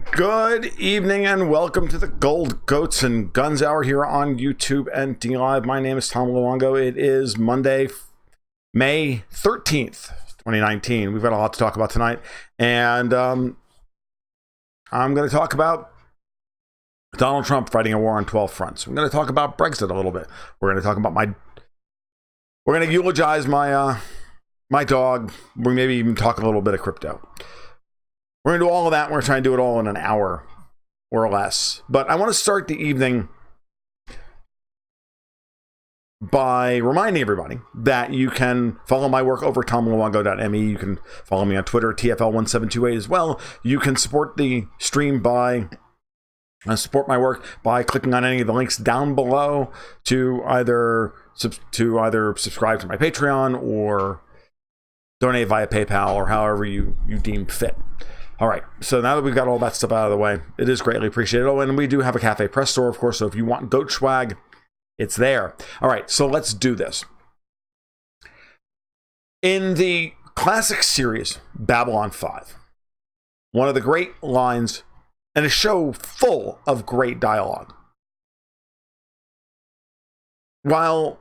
Good evening and welcome to the Gold Goats and Guns Hour here on YouTube and DLive. My name is Tom Luongo. It is Monday, May 13th, 2019. We've got a lot to talk about tonight. And I'm going to talk about Donald Trump fighting a war on 12 fronts. I'm going to talk about Brexit a little bit. We're going to talk about we're going to eulogize my my dog. We're maybe even talk a little bit of crypto. We're going to do all of that. We're trying to do it all in an hour or less. But I want to start the evening by reminding everybody that you can follow my work over tomluongo.me. You can follow me on Twitter, TFL1728 as well. You can support the stream by support my work by clicking on any of the links down below to either subscribe to my Patreon or donate via PayPal or however you deem fit. All right, so now that we've got all that stuff out of the way, it is greatly appreciated. Oh, and we do have a Cafe Press store, of course, so if you want goat swag, it's there. All right, so let's do this. In the classic series, Babylon 5, one of the great lines, and a show full of great dialogue. While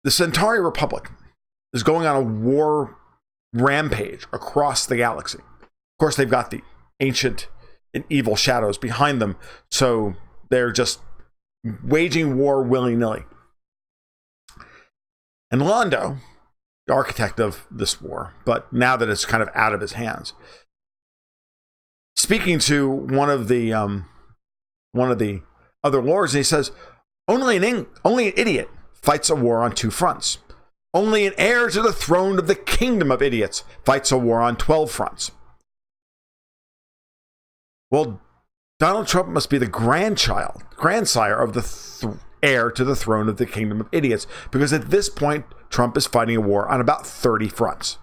the Centauri Republic is going on a war rampage across the galaxy, of course, they've got the ancient and evil shadows behind them, so they're just waging war willy-nilly. And Londo, the architect of this war, but now that it's kind of out of his hands, speaking to one of the other lords, and he says, only an idiot fights a war on two fronts. Only an heir to the throne of the kingdom of idiots fights a war on 12 fronts. Well, Donald Trump must be the grandsire of the heir to the throne of the kingdom of idiots, because at this point, Trump is fighting a war on about 30 fronts.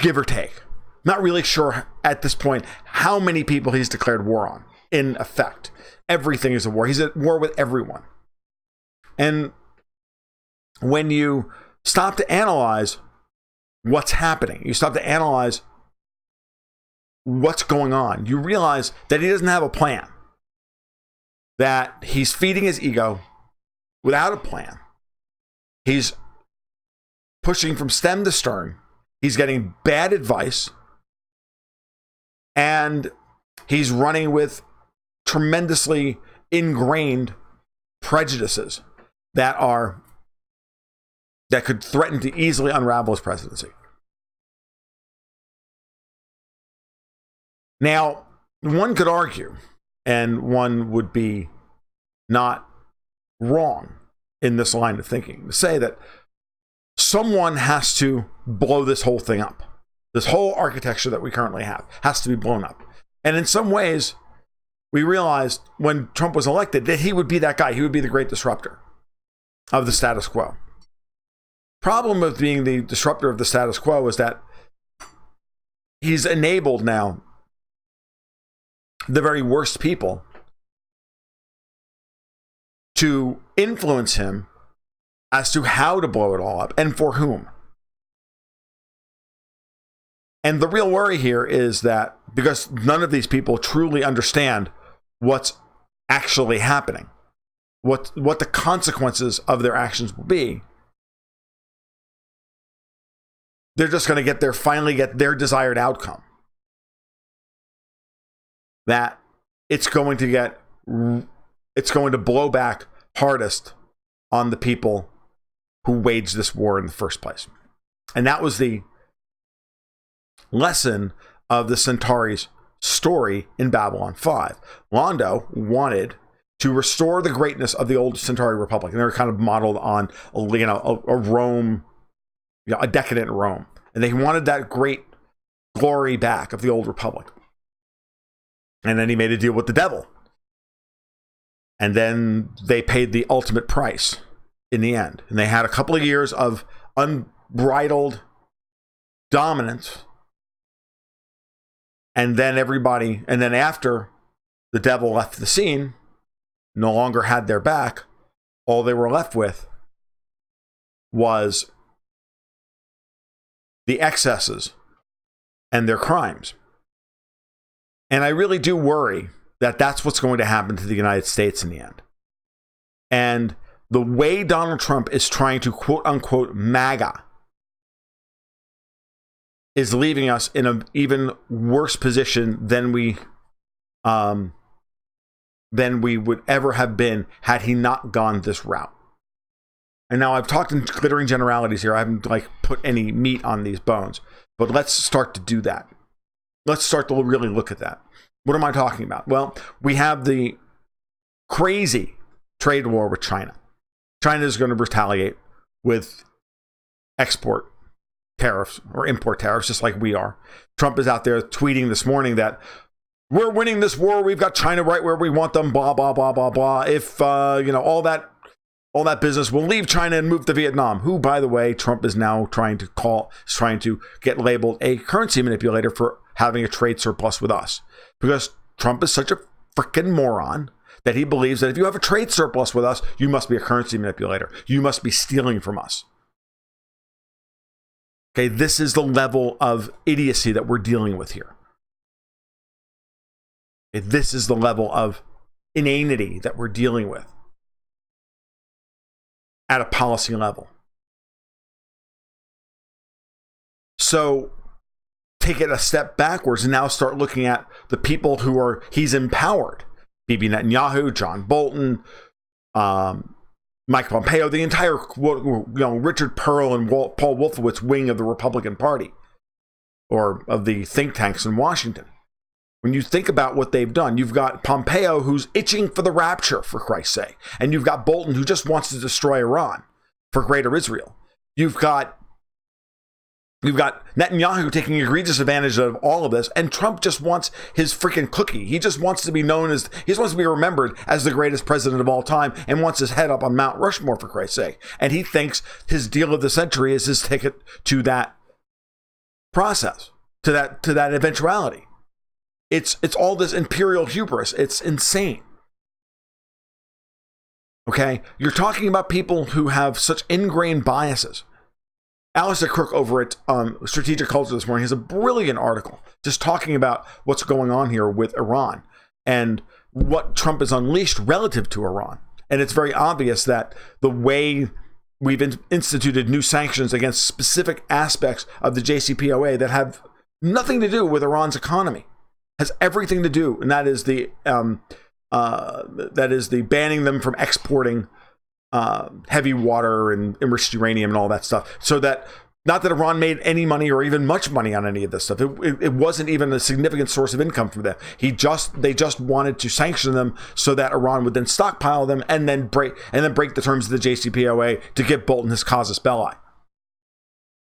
Give or take. Not really sure at this point how many people he's declared war on. In effect, everything is a war. He's at war with everyone. And when you stop to analyze what's happening, you stop to analyze what's going on, you realize that he doesn't have a plan, that he's feeding his ego without a plan. He's pushing from stem to stern. He's getting bad advice, and he's running with tremendously ingrained prejudices that could threaten to easily unravel his presidency. Now, one could argue, and one would be not wrong in this line of thinking, to say that someone has to blow this whole thing up. This whole architecture that we currently have has to be blown up. And in some ways, we realized when Trump was elected that he would be that guy. He would be the great disruptor of the status quo. Problem with being the disruptor of the status quo is that he's enabled now the very worst people to influence him as to how to blow it all up and for whom. And the real worry here is that because none of these people truly understand what's actually happening, what the consequences of their actions will be, they're just going to finally get their desired outcome. That it's going to blow back hardest on the people who waged this war in the first place. And that was the lesson of the Centauri's story in Babylon 5. Londo wanted to restore the greatness of the old Centauri Republic, and they were kind of modeled on a Rome, a decadent Rome, and they wanted that great glory back of the old Republic. And then he made a deal with the devil. And then they paid the ultimate price in the end. And they had a couple of years of unbridled dominance. And then after the devil left the scene, no longer had their back, all they were left with was the excesses and their crimes. And I really do worry that that's what's going to happen to the United States in the end. And the way Donald Trump is trying to quote unquote MAGA is leaving us in an even worse position than we would ever have been had he not gone this route. And now I've talked in glittering generalities here. I haven't put any meat on these bones, but let's start to do that. Let's start to really look at that. What am I talking about? Well, we have the crazy trade war with China. China is going to retaliate with export tariffs or import tariffs, just like we are. Trump is out there tweeting this morning that we're winning this war. We've got China right where we want them. Blah blah blah blah blah. If all that business will leave China and move to Vietnam. Who, by the way, Trump is now trying to get labeled a currency manipulator for having a trade surplus with us, because Trump is such a freaking moron that he believes that if you have a trade surplus with us, you must be a currency manipulator. You must be stealing from us. Okay, this is the level of idiocy that we're dealing with here. Okay, this is the level of inanity that we're dealing with at a policy level. So take it a step backwards and now start looking at the people who he's empowered. Bibi Netanyahu, John Bolton, Mike Pompeo, the entire Richard Pearl and Paul Wolfowitz wing of the Republican Party, or of the think tanks in Washington. When you think about what they've done, you've got Pompeo, who's itching for the rapture, for Christ's sake, and you've got Bolton, who just wants to destroy Iran for Greater Israel. You've got Netanyahu taking egregious advantage of all of this, and Trump just wants his freaking cookie. He just wants to be remembered as the greatest president of all time, and wants his head up on Mount Rushmore, for Christ's sake. And he thinks his deal of the century is his ticket to that process, to that eventuality. It's all this imperial hubris. It's insane. Okay? You're talking about people who have such ingrained biases. Alistair Crook over at Strategic Culture this morning has a brilliant article just talking about what's going on here with Iran and what Trump has unleashed relative to Iran. And it's very obvious that the way we've instituted new sanctions against specific aspects of the JCPOA that have nothing to do with Iran's economy has everything to do, and that is the banning them from exporting heavy water and enriched uranium and all that stuff. So that, not that Iran made any money or even much money on any of this stuff. It wasn't even a significant source of income for them. They just wanted to sanction them so that Iran would then stockpile them and then break the terms of the JCPOA to give Bolton his casus belli.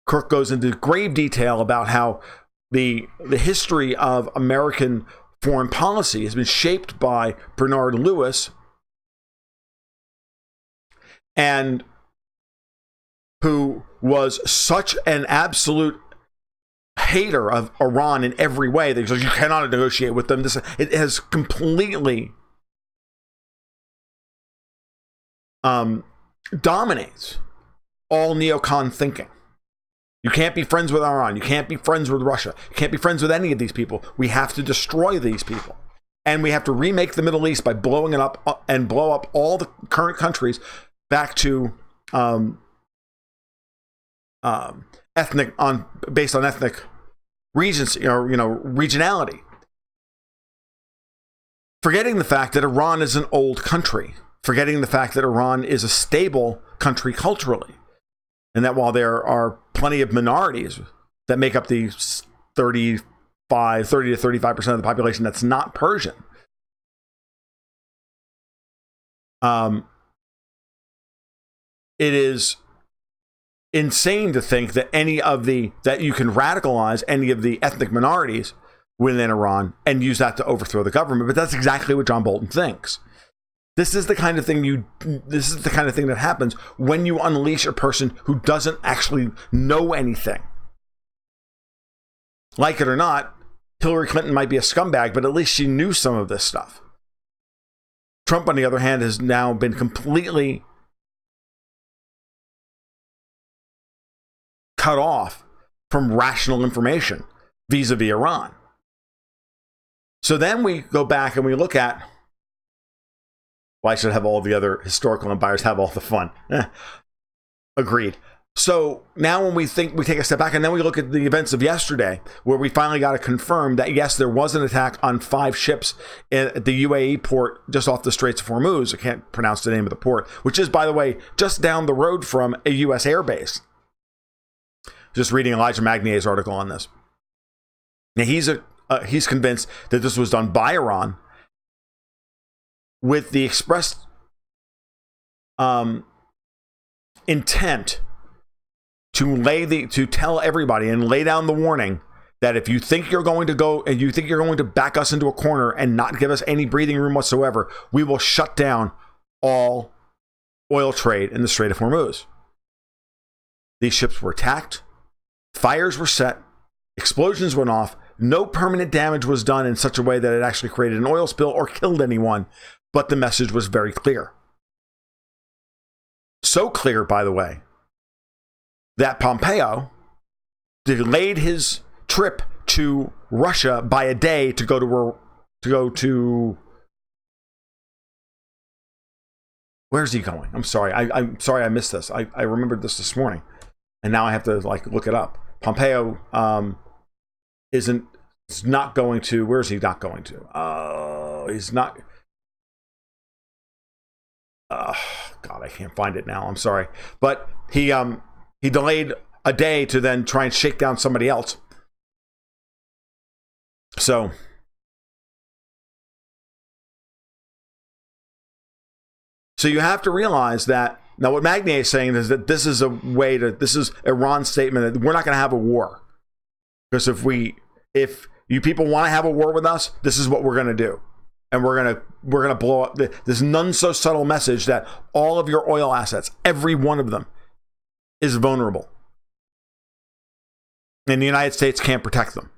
Kirk goes into grave detail about how the history of American foreign policy has been shaped by Bernard Lewis, and who was such an absolute hater of Iran in every way that you cannot negotiate with them. It has completely dominates all neocon thinking. You can't be friends with Iran. You can't be friends with Russia. You can't be friends with any of these people. We have to destroy these people. And we have to remake the Middle East by blowing it up and blow up all the current countries back to based on ethnic regency or regionality. Forgetting the fact that Iran is an old country. Forgetting the fact that Iran is a stable country culturally. And that while there are plenty of minorities that make up the 30 to 35% of the population that's not Persian, it is insane to think that that you can radicalize any of the ethnic minorities within Iran and use that to overthrow the government. But that's exactly what John Bolton thinks. This is the kind of thing that happens when you unleash a person who doesn't actually know anything. Like it or not, Hillary Clinton might be a scumbag, but at least she knew some of this stuff. Trump, on the other hand, has now been completely cut off from rational information vis-a-vis Iran. So then we go back and we look at, well, I should have all the other historical empires have all the fun. Agreed. So now when we take a step back and then we look at the events of yesterday, where we finally got to confirm that, yes, there was an attack on 5 ships at the UAE port just off the Straits of Hormuz. I can't pronounce the name of the port, which is, by the way, just down the road from a U.S. airbase. Just reading Elijah Magnier's article on this. Now, he's convinced that this was done by Iran with the express intent to tell everybody and lay down the warning that if you think you're going to go and you think you're going to back us into a corner and not give us any breathing room whatsoever, we will shut down all oil trade in the Strait of Hormuz. These ships were attacked, fires were set, explosions went off, no permanent damage was done in such a way that it actually created an oil spill or killed anyone, but the message was very clear. So clear, by the way, that Pompeo delayed his trip to Russia by a day to go to where's he going? I'm sorry. I'm sorry I missed this. I remembered this morning, and now I have to look it up. Pompeo is not going to. Where is he not going to? He's not. God, I can't find it now. I'm sorry, but he delayed a day to then try and shake down somebody else. So you have to realize that now what Magnier is saying is that this is Iran's statement that we're not going to have a war. Because if you people want to have a war with us, this is what we're going to do. And we're gonna blow up this none so subtle message that all of your oil assets, every one of them, is vulnerable. And the United States can't protect them.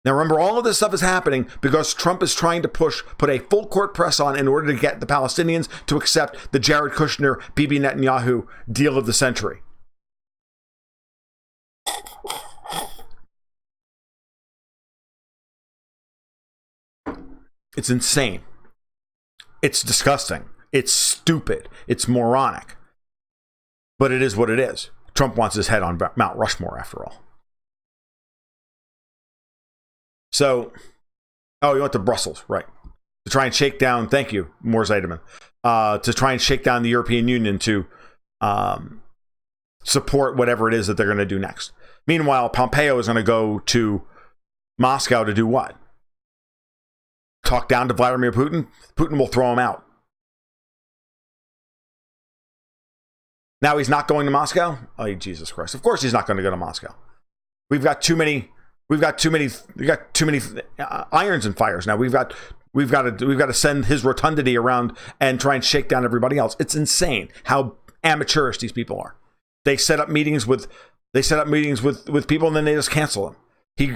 Now remember, all of this stuff is happening because Trump is trying to put a full court press on in order to get the Palestinians to accept the Jared Kushner, Bibi Netanyahu deal of the century. It's insane. It's disgusting. It's stupid. It's moronic. But it is what it is. Trump wants his head on Mount Rushmore, after all. So, you went to Brussels, right? To try and shake down, thank you, Mor Zeideman, to try and shake down the European Union to support whatever it is that they're going to do next. Meanwhile, Pompeo is going to go to Moscow to do what? Talk down to Vladimir Putin. Putin will throw him out. Now he's not going to Moscow? Oh, Jesus Christ. Of course he's not going to go to Moscow. We've got too many irons and fires now. We've got to send his rotundity around and try and shake down everybody else. It's insane how amateurish these people are. They set up meetings with people and then they just cancel them. He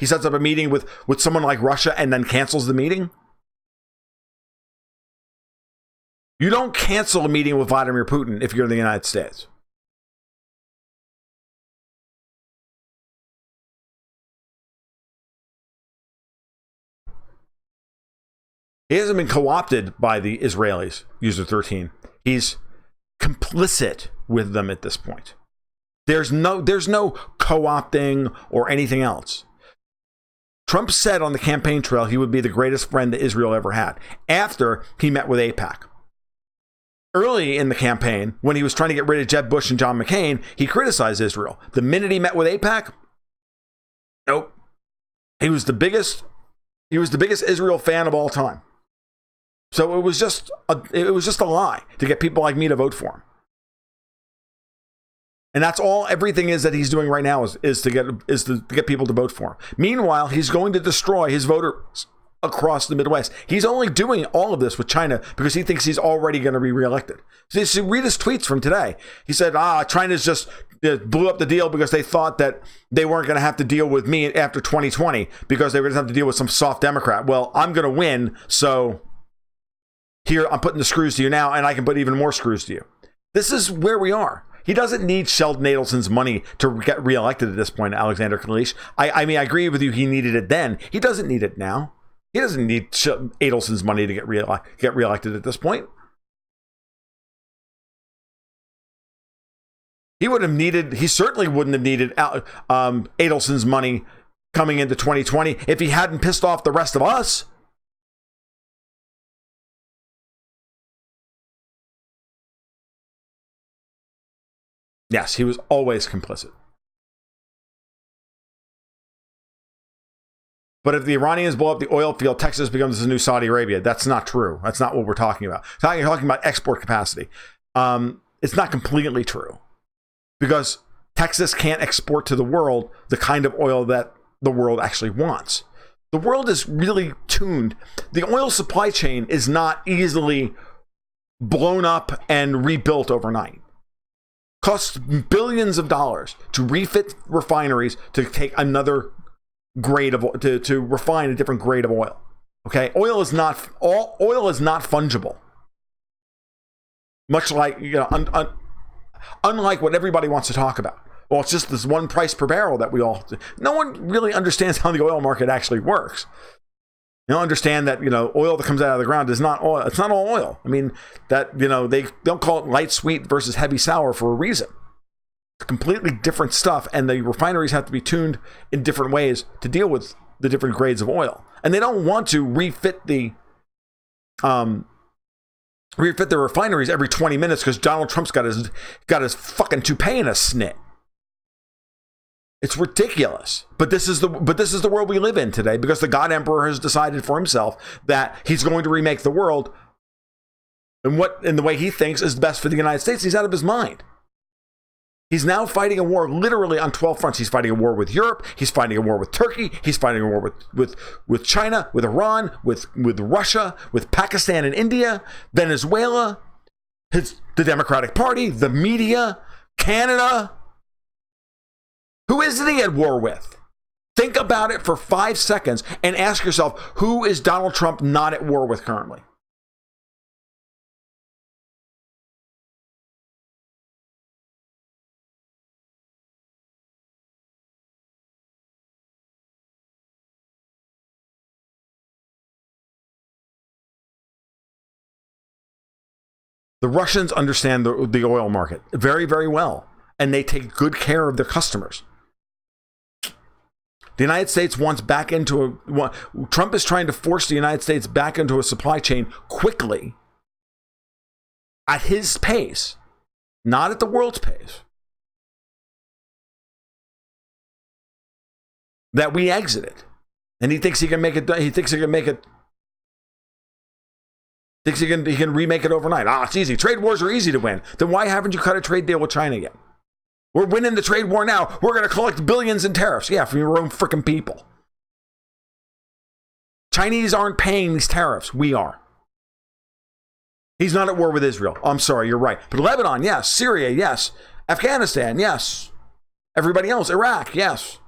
sets up a meeting with someone like Russia and then cancels the meeting. You don't cancel a meeting with Vladimir Putin if you're in the United States. He hasn't been co-opted by the Israelis, User 13. He's complicit with them at this point. There's no co-opting or anything else. Trump said on the campaign trail he would be the greatest friend that Israel ever had after he met with AIPAC. Early in the campaign, when he was trying to get rid of Jeb Bush and John McCain, he criticized Israel. The minute he met with AIPAC, nope. He was the biggest Israel fan of all time. So it was just a lie to get people like me to vote for him. And that's all everything is that he's doing right now is to get people to vote for him. Meanwhile, he's going to destroy his voters across the Midwest. He's only doing all of this with China because he thinks he's already going to be reelected. So read his tweets from today. He said, China's just blew up the deal because they thought that they weren't going to have to deal with me after 2020 because they were going to have to deal with some soft Democrat. Well, I'm going to win, so here I'm putting the screws to you now, and I can put even more screws to you. This is where we are. He doesn't need Sheldon Adelson's money to get reelected at this point, Alexander Kalish. I mean, I agree with you. He needed it then. He doesn't need it now. He doesn't need Adelson's money to get reelected at this point. He certainly wouldn't have needed Adelson's money coming into 2020 if he hadn't pissed off the rest of us. Yes, he was always complicit. But if the Iranians blow up the oil field, Texas becomes the new Saudi Arabia. That's not true. That's not what we're talking about. You're talking about export capacity. It's not completely true, because Texas can't export to the world the kind of oil that the world actually wants. The world is really tuned. The oil supply chain is not easily blown up and rebuilt overnight. Costs billions of dollars to refit refineries to take another grade of to refine a different grade of oil. Okay, oil is not fungible. Much like, unlike what everybody wants to talk about. Well, it's just this one price per barrel that no one really understands how the oil market actually works. You don't understand that, oil that comes out of the ground is not oil. It's not all oil. I mean, that, they don't call it light sweet versus heavy sour for a reason. It's completely different stuff, and the refineries have to be tuned in different ways to deal with the different grades of oil. And they don't want to refit the refineries every 20 minutes because Donald Trump's got his fucking toupee in a snit. It's ridiculous. But this is the world we live in today, because the God Emperor has decided for himself that he's going to remake the world in the way he thinks is best for the United States. He's out of his mind. He's now fighting a war literally on 12 fronts. He's fighting a war with Europe. He's fighting a war with Turkey. He's fighting a war with China, with Iran, with Russia, with Pakistan and India, Venezuela, the Democratic Party, the media, Canada. Who isn't he at war with? Think about it for 5 seconds and ask yourself, who is Donald Trump not at war with currently? The Russians understand the oil market very, very well, and they take good care of their customers. The United States wants back into Trump is trying to force the United States back into a supply chain quickly at his pace, not at the world's pace, that we exited. And he thinks he can make it. He thinks he can make it. Thinks he can remake it overnight. It's easy. Trade wars are easy to win. Then why haven't you cut a trade deal with China yet? We're winning the trade war now. We're going to collect billions in tariffs. Yeah, from your own freaking people. Chinese aren't paying these tariffs. We are. He's not at war with Israel. I'm sorry, you're right. But Lebanon, yes. Syria, yes. Afghanistan, yes. Everybody else, Iraq, yes.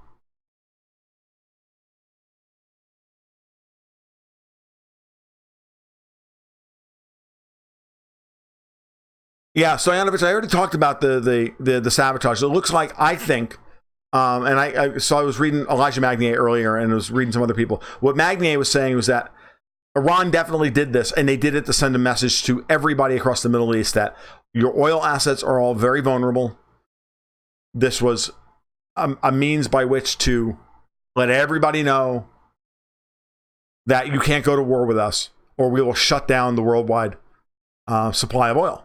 Yeah, Stoyanovich, I already talked about the sabotage. It looks like, I think, and I was reading Elijah Magnier earlier, and I was reading some other people. What Magnier was saying was that Iran definitely did this, and they did it to send a message to everybody across the Middle East that your oil assets are all very vulnerable. This was a means by which to let everybody know that you can't go to war with us, or we will shut down the worldwide supply of oil.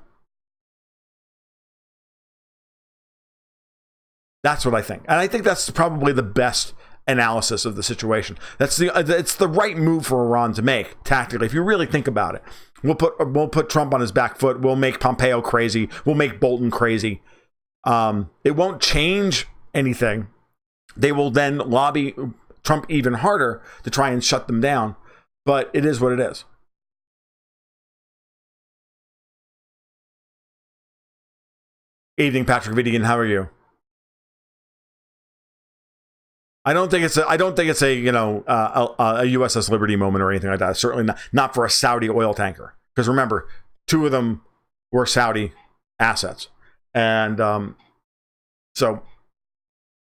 That's what I think. And I think that's probably the best analysis of the situation. It's the right move for Iran to make tactically, if you really think about it. We'll put Trump on his back foot. We'll make Pompeo crazy. We'll make Bolton crazy. It won't change anything. They will then lobby Trump even harder to try and shut them down. But it is what it is. Evening, Patrick Vidigan. How are you? I don't think it's a USS Liberty moment or anything like that. Certainly not for a Saudi oil tanker. Because remember, 2 of them were Saudi assets. And so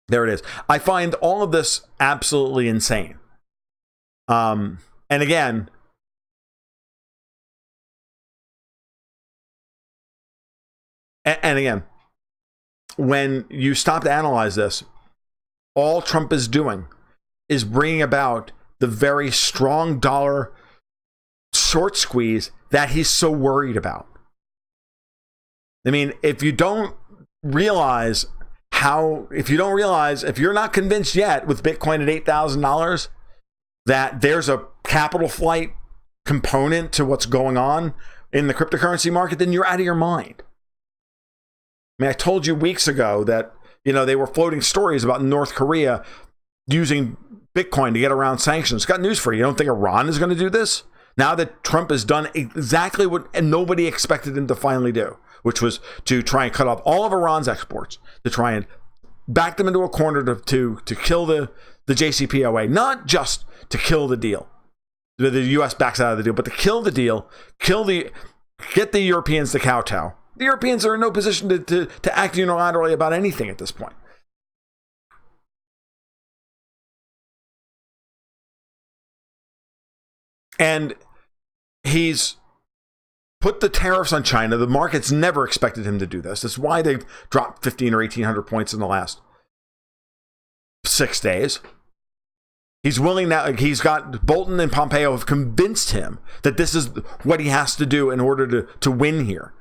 there it is. I find all of this absolutely insane. And again, when you stop to analyze this, all Trump is doing is bringing about the very strong dollar short squeeze that he's so worried about. I mean, if you're not convinced yet with Bitcoin at $8,000 that there's a capital flight component to what's going on in the cryptocurrency market, then you're out of your mind. I mean, I told you weeks ago that, they were floating stories about North Korea using Bitcoin to get around sanctions. Got news for you. You don't think Iran is going to do this? Now that Trump has done exactly what nobody expected him to finally do, which was to try and cut off all of Iran's exports, to try and back them into a corner to kill the JCPOA, not just to kill the deal. The U.S. backs out of the deal, but to kill the deal, get the Europeans to kowtow. The Europeans are in no position to act unilaterally about anything at this point. And he's put the tariffs on China. The markets never expected him to do this. That's why they've dropped 1,500 or 1,800 points in the last 6 days. He's willing now. He's got Bolton and Pompeo have convinced him that this is what he has to do in order to win here,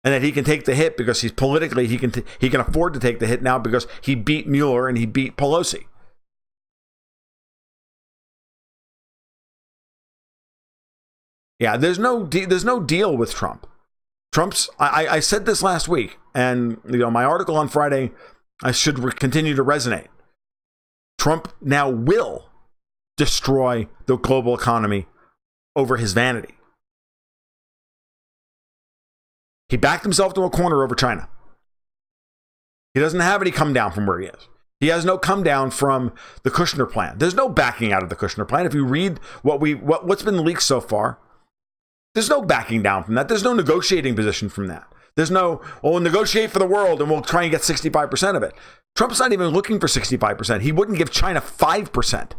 and that he can take the hit because he's politically he can afford to take the hit now because he beat Mueller and he beat Pelosi. Yeah, there's no deal with Trump. I said this last week, and my article on Friday I should continue to resonate. Trump now will destroy the global economy over his vanity. He backed himself to a corner over China. He doesn't have any come down from where he is. He has no come down from the Kushner plan. There's no backing out of the Kushner plan. If you read what's been leaked so far, there's no backing down from that. There's no negotiating position from that. There's no, we'll negotiate for the world and we'll try and get 65% of it. Trump's not even looking for 65%. He wouldn't give China 5%.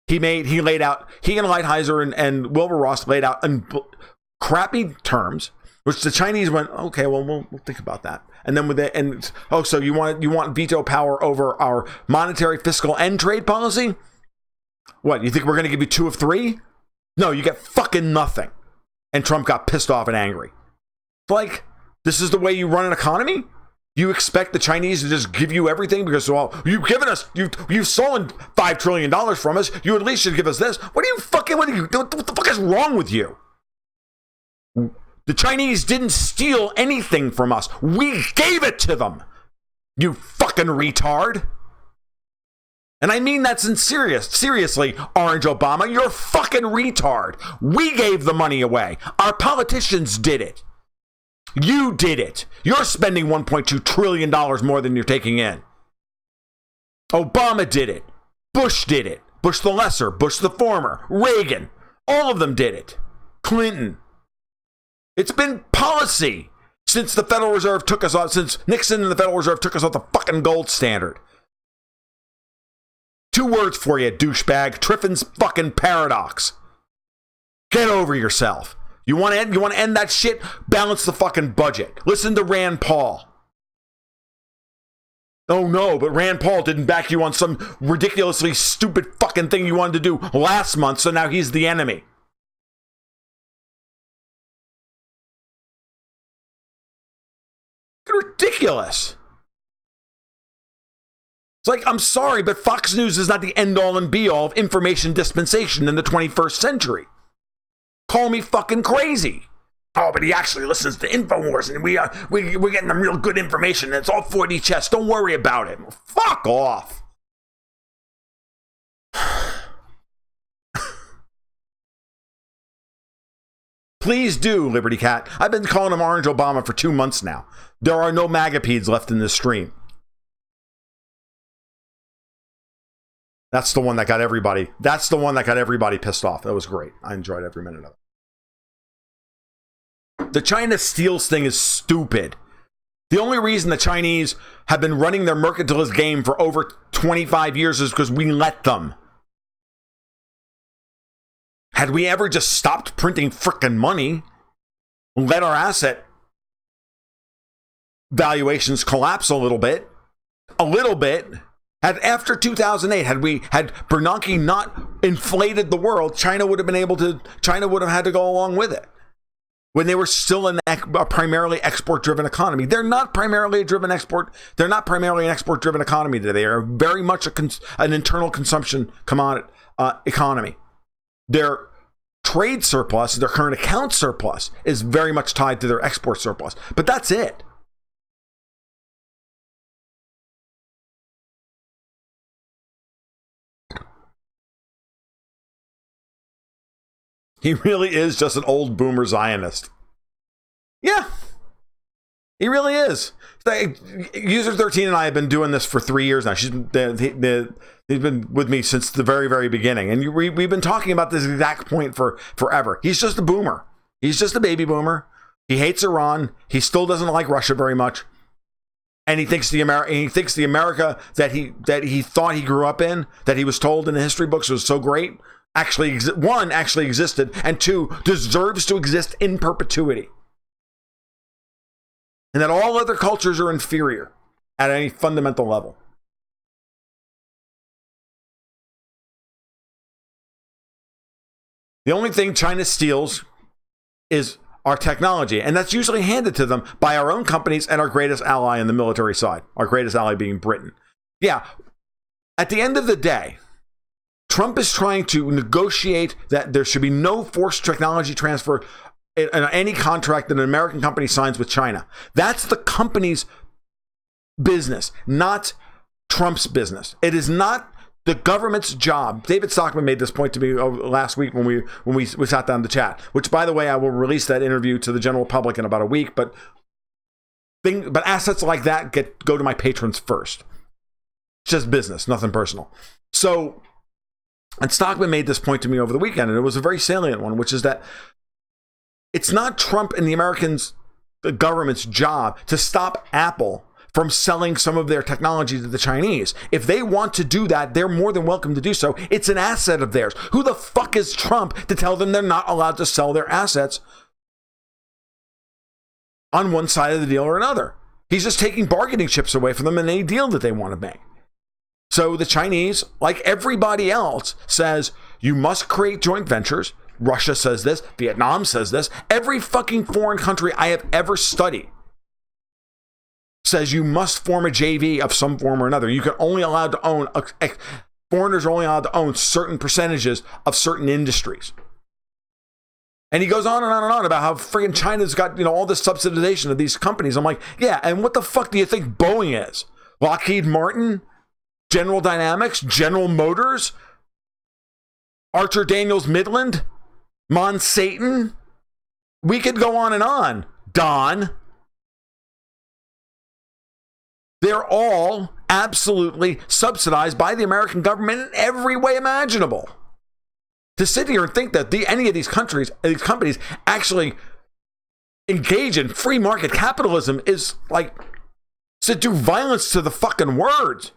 He laid out, he and Lighthizer and Wilbur Ross laid out in crappy terms, which the Chinese went, okay, well, we'll think about that. And then so you want veto power over our monetary, fiscal, and trade policy? What, you think we're going to give you 2 of 3? No, you get fucking nothing. And Trump got pissed off and angry. Like, this is the way you run an economy? You expect the Chinese to just give you everything because, well, you've stolen $5 trillion from us. You at least should give us this. What the fuck is wrong with you? The Chinese didn't steal anything from us. We gave it to them. You fucking retard. And I mean that seriously, Orange Obama, you're a fucking retard. We gave the money away. Our politicians did it. You did it. You're spending $1.2 trillion more than you're taking in. Obama did it. Bush did it. Bush the lesser, Bush the former, Reagan. All of them did it. Clinton. It's been policy since the Federal Reserve took us off, since Nixon and the Federal Reserve took us off the fucking gold standard. 2 words for you, douchebag. Triffin's fucking paradox. Get over yourself. You want to end that shit? Balance the fucking budget. Listen to Rand Paul. Oh no, but Rand Paul didn't back you on some ridiculously stupid fucking thing you wanted to do last month, so now he's the enemy. Ridiculous. It's like, I'm sorry, but Fox News is not the end-all and be-all of information dispensation in the 21st century. Call me fucking crazy. Oh, but he actually listens to InfoWars, and we're getting them real good information, and it's all 4D chess. Don't worry about it. Fuck off. Please do, Liberty Cat. I've been calling him Orange Obama for 2 months now. There are no MAGAPEDs left in this stream. That's the one that got everybody. That's the one that got everybody pissed off. That was great. I enjoyed every minute of it. The China steals thing is stupid. The only reason the Chinese have been running their mercantilist game for over 25 years is because we let them. Had we ever just stopped printing frickin' money, let our asset valuations collapse a little bit, after 2008, had Bernanke not inflated the world, China would have had to go along with it. When they were still in a primarily export-driven economy. They're not primarily an export-driven economy today. They are very much an internal consumption economy. Their trade surplus, their current account surplus, is very much tied to their export surplus. But that's it. He really is just an old boomer Zionist. Yeah, he really is. User 13 and I have been doing this for 3 years now. He's been with me since the very, very beginning. And we've been talking about this exact point for forever. He's just a boomer. He's just a baby boomer. He hates Iran. He still doesn't like Russia very much. And he thinks the America that he thought he grew up in, that he was told in the history books was so great, actually existed, and two, deserves to exist in perpetuity. And that all other cultures are inferior at any fundamental level. The only thing China steals is our technology, and that's usually handed to them by our own companies and our greatest ally on the military side, our greatest ally being Britain. Yeah, at the end of the day, Trump is trying to negotiate that there should be no forced technology transfer in any contract that an American company signs with China. That's the company's business, not Trump's business. It is not the government's job. David Stockman made this point to me last week when we sat down to chat, which, by the way, I will release that interview to the general public in about a week, but assets like that go to my patrons first. It's just business, nothing personal. So, and Stockman made this point to me over the weekend, and it was a very salient one, which is that it's not Trump and the government's job to stop Apple from selling some of their technology to the Chinese. If they want to do that, they're more than welcome to do so. It's an asset of theirs. Who the fuck is Trump to tell them they're not allowed to sell their assets on one side of the deal or another? He's just taking bargaining chips away from them in any deal that they want to make. So the Chinese, like everybody else, says you must create joint ventures. Russia says this. Vietnam says this. Every fucking foreign country I have ever studied says you must form a JV of some form or another. You can only allowed to own, foreigners are only allowed to own certain percentages of certain industries. And he goes on and on and on about how friggin' China's got, all this subsidization of these companies. I'm like, yeah, and what the fuck do you think Boeing is? Lockheed Martin? General Dynamics? General Motors? Archer Daniels Midland? Monsanto? We could go on and on. Don. They're all absolutely subsidized by the American government in every way imaginable. To sit here and think that any of these companies actually engage in free market capitalism is like to do violence to the fucking words.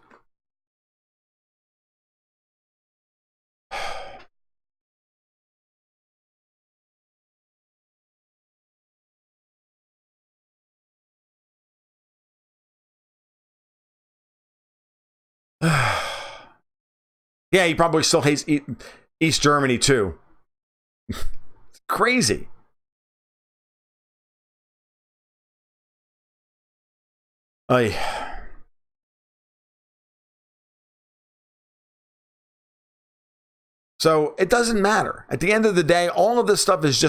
Yeah, he probably still hates East Germany too. It's crazy. So it doesn't matter. At the end of the day, all of this stuff is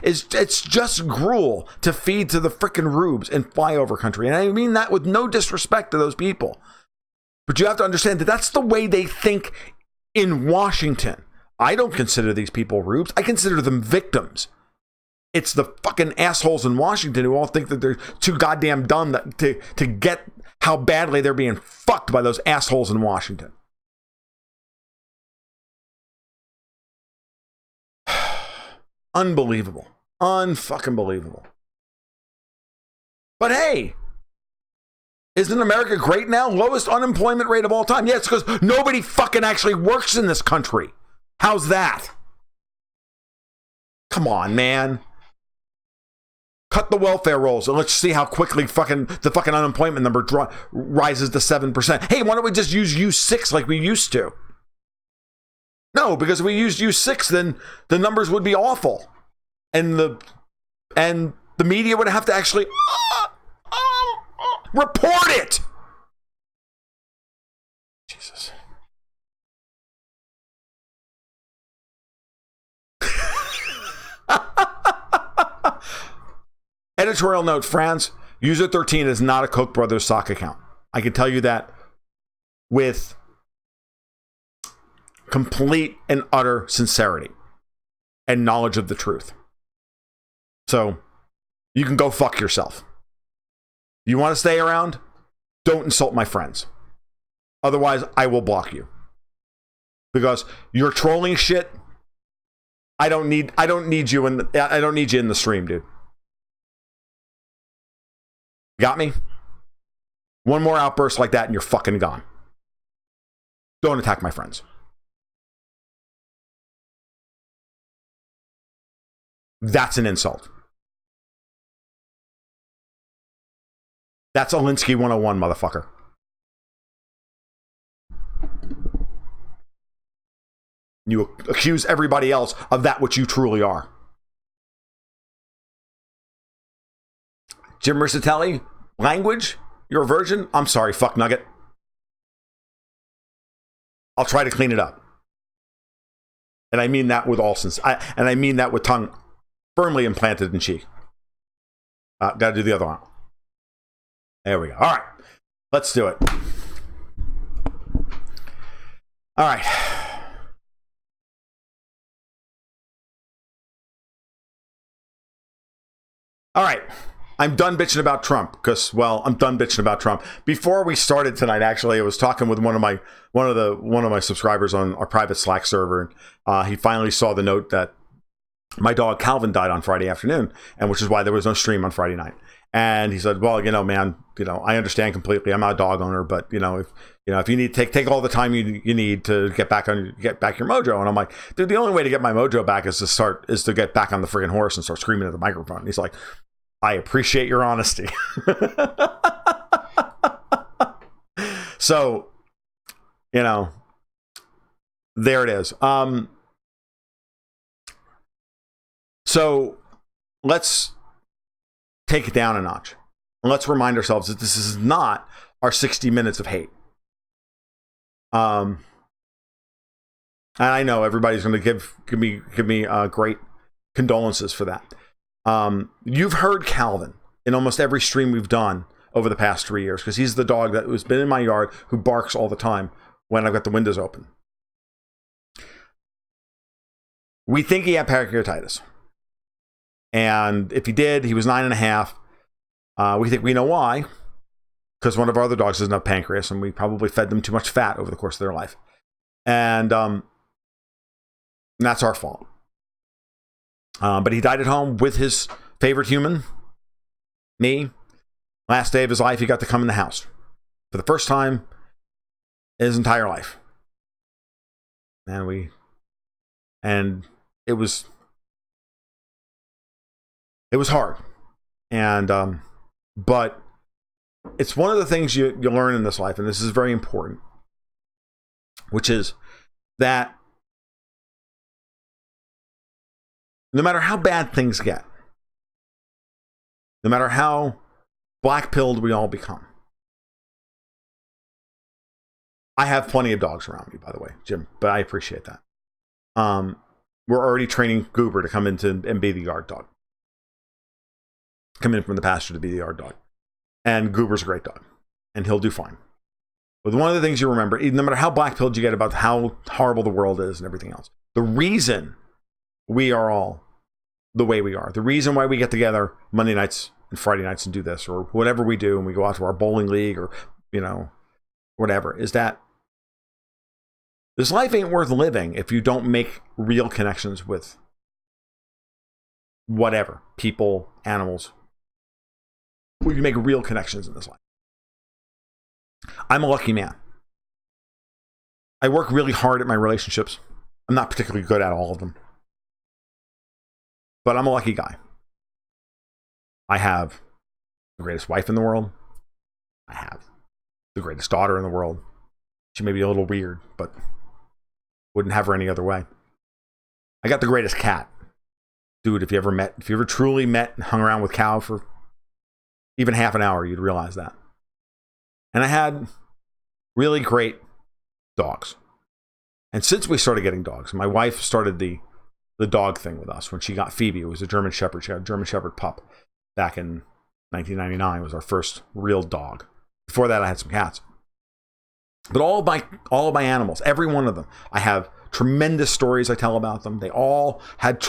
it's just gruel to feed to the frickin' rubes in flyover country. And I mean that with no disrespect to those people. But you have to understand that that's the way they think in Washington. I don't consider these people rubes. I consider them victims. It's the fucking assholes in Washington who all think that they're too goddamn dumb to get how badly they're being fucked by those assholes in Washington. Unbelievable. Unfucking believable. But hey, isn't America great now? Lowest unemployment rate of all time. Yeah, it's because nobody fucking actually works in this country. How's that? Come on, man. Cut the welfare rolls and let's see how quickly the fucking unemployment number rises to 7%. Hey, why don't we just use U6 like we used to? No, because if we used U6, then the numbers would be awful. And the media would have to actually report it. Jesus. Editorial note, France, user 13 is not a Koch brothers stock account. I can tell you that with complete and utter sincerity and knowledge of the truth. So you can go fuck yourself. You want to stay around? Don't insult my friends. Otherwise, I will block you. Because you're trolling shit. I don't need you in the stream, dude. Got me? One more outburst like that and you're fucking gone. Don't attack my friends. That's an insult. That's Alinsky 101, motherfucker. You accuse everybody else of that which you truly are. Jim Risatelli, language, your version. I'm sorry, fuck nugget. I'll try to clean it up. And I mean that with all and I mean that with tongue firmly implanted in cheek. Got to do the other one. There we go. All right. Let's do it. All right. All right. I'm done bitching about Trump because, well, I'm done bitching about Trump. Before we started tonight, actually, I was talking with one of my subscribers on our private Slack server. He finally saw the note that my dog Calvin died on Friday afternoon, and which is why there was no stream on Friday night. And he said, "Well, man, I understand completely. I'm not a dog owner, but if you need to take all the time you need to get back your mojo." And I'm like, "Dude, the only way to get my mojo back is to get back on the friggin' horse and start screaming at the microphone." And he's like, "I appreciate your honesty." So, there it is. So let's take it down a notch. And let's remind ourselves that this is not our 60 minutes of hate. And I know everybody's going to give me great condolences for that. You've heard Calvin in almost every stream we've done over the past 3 years because he's the dog that has been in my yard who barks all the time when I've got the windows open. We think he had pancreatitis. And if he did, he was 9.5. We think we know why. Because one of our other dogs doesn't have pancreas, and we probably fed them too much fat over the course of their life. And that's our fault. But he died at home with his favorite human, me. Last day of his life, he got to come in the house for the first time in his entire life. And it was hard. And but it's one of the things you learn in this life, and this is very important, which is that no matter how bad things get, no matter how black-pilled we all become. I have plenty of dogs around me, by the way, Jim, but I appreciate that. We're already training Goober to come in and be the yard dog. Come in from the pasture to be the yard dog. And Goober's a great dog, and he'll do fine. But one of the things you remember, no matter how black-pilled you get about how horrible the world is and everything else, the reason we are all the way we are, the reason why we get together Monday nights and Friday nights and do this, or whatever we do, and we go out to our bowling league or, whatever, is that this life ain't worth living if you don't make real connections with whatever, people, animals, where you make real connections in this life. I'm a lucky man. I work really hard at my relationships. I'm not particularly good at all of them. But I'm a lucky guy. I have the greatest wife in the world. I have the greatest daughter in the world. She may be a little weird, but wouldn't have her any other way. I got the greatest cat. Dude, if you ever truly met and hung around with Cow for even half an hour, you'd realize that. And I had really great dogs. And since we started getting dogs, my wife started the dog thing with us when she got Phoebe. It was a German Shepherd. She got a German Shepherd pup back in 1999. It was our first real dog. Before that, I had some cats. But all of my animals, every one of them, I have tremendous stories I tell about them. They all had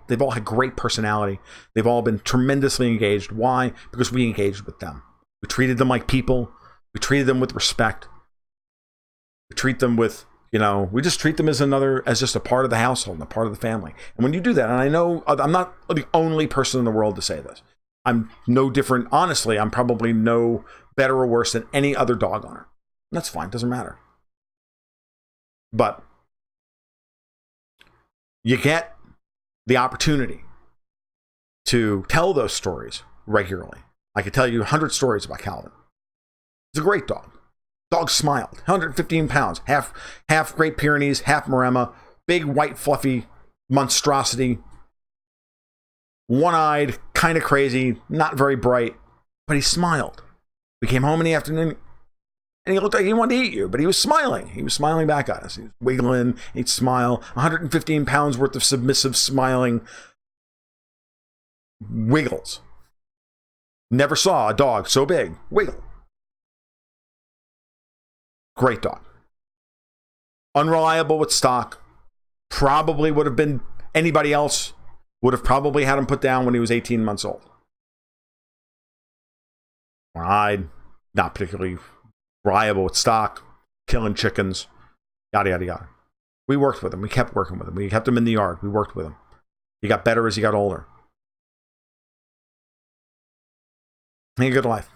they've all had great personality. They've all been tremendously engaged. Why? Because we engaged with them. We treated them like people. We treated them with respect. We treat them with, we just treat them as just a part of the household and a part of the family. And when you do that, and I know I'm not the only person in the world to say this. I'm no different. Honestly, I'm probably no better or worse than any other dog owner. And that's fine. Doesn't matter. But you get the opportunity to tell those stories regularly. I could tell you 100 stories about Calvin. He's a great dog. Dog smiled. 115 pounds. Half Great Pyrenees, half Maremma. Big, white, fluffy monstrosity. One-eyed, kind of crazy, not very bright, but he smiled. We came home in the afternoon, and he looked like he wanted to eat you, but he was smiling. He was smiling back at us. He was wiggling. He'd smile. 115 pounds worth of submissive, smiling wiggles. Never saw a dog so big wiggle. Great dog. Unreliable with stock. Probably would have been anybody else would have probably had him put down when he was 18 months old. One-eyed, not particularly reliable with stock, killing chickens, yada, yada, yada. We worked with him. We kept working with him. We kept him in the yard. We worked with him. He got better as he got older. He had a good life.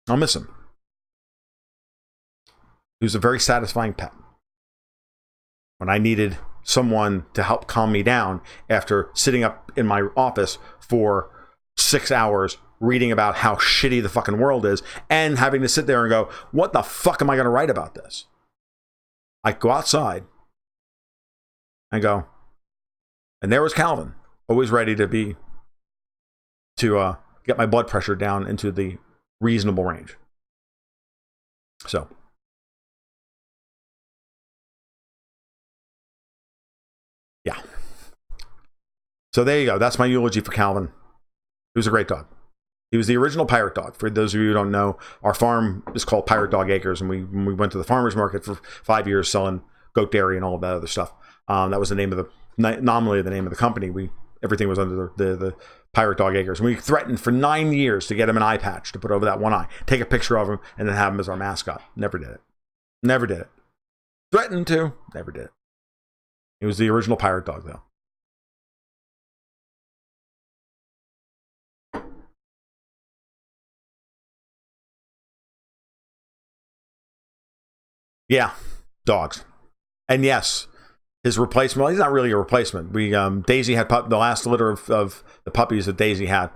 I'll miss him. He was a very satisfying pet. When I needed someone to help calm me down after sitting up in my office for 6 hours reading about how shitty the fucking world is and having to sit there and go, what the fuck am I going to write about this? I go outside and go, and there was Calvin, always ready to get my blood pressure down into the reasonable range. So yeah. So there you go. That's my eulogy for Calvin. He was a great dog. He was the original pirate dog. For those of you who don't know, our farm is called Pirate Dog Acres, and we went to the farmer's market for 5 years selling goat dairy and all of that other stuff. That was the name of nominally the name of the company. Everything was under the Pirate Dog Acres. And we threatened for 9 years to get him an eye patch to put over that one eye, take a picture of him, and then have him as our mascot. Never did it. Never did it. Threatened to. Never did it. He was the original pirate dog, though. Yeah, dogs. And yes, his replacement, well, he's not really a replacement. Daisy had the last litter of the puppies that Daisy had.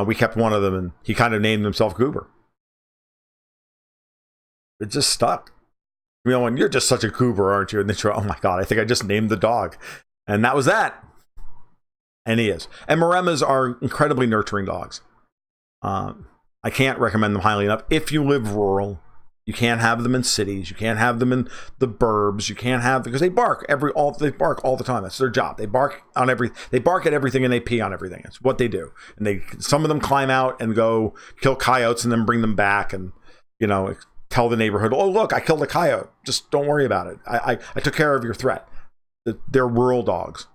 We kept one of them, and he kind of named himself Goober. It just stuck. And you're just such a goober, aren't you? And then you're, oh my God, I think I just named the dog. And that was that. And he is. And Maremmas are incredibly nurturing dogs. I can't recommend them highly enough. If you live rural, you can't have them in cities. You can't have them in the burbs. You can't have, because they bark they bark all the time. That's their job. They bark they bark at everything and they pee on everything. It's what they do. And some of them climb out and go kill coyotes and then bring them back and, tell the neighborhood, oh, look, I killed a coyote. Just don't worry about it. I took care of your threat. They're rural dogs.